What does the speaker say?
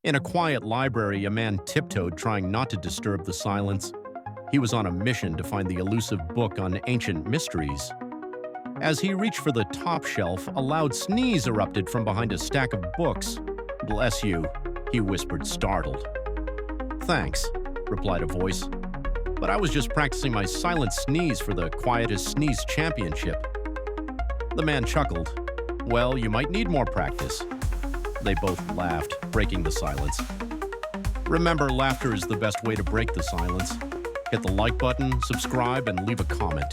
In a quiet library, a man tiptoed, trying not to disturb the silence. He was on a mission to find the elusive book on ancient mysteries. As he reached for the top shelf, a loud sneeze erupted from behind a stack of books. "Bless you," he whispered, startled. "Thanks," replied a voice. "But I was just practicing my silent sneeze for the quietest sneeze championship." The man chuckled. "Well, you might need more practice." They both laughed, breaking the silence. Remember, laughter is the best way to break the silence. Hit the like button, subscribe, and leave a comment.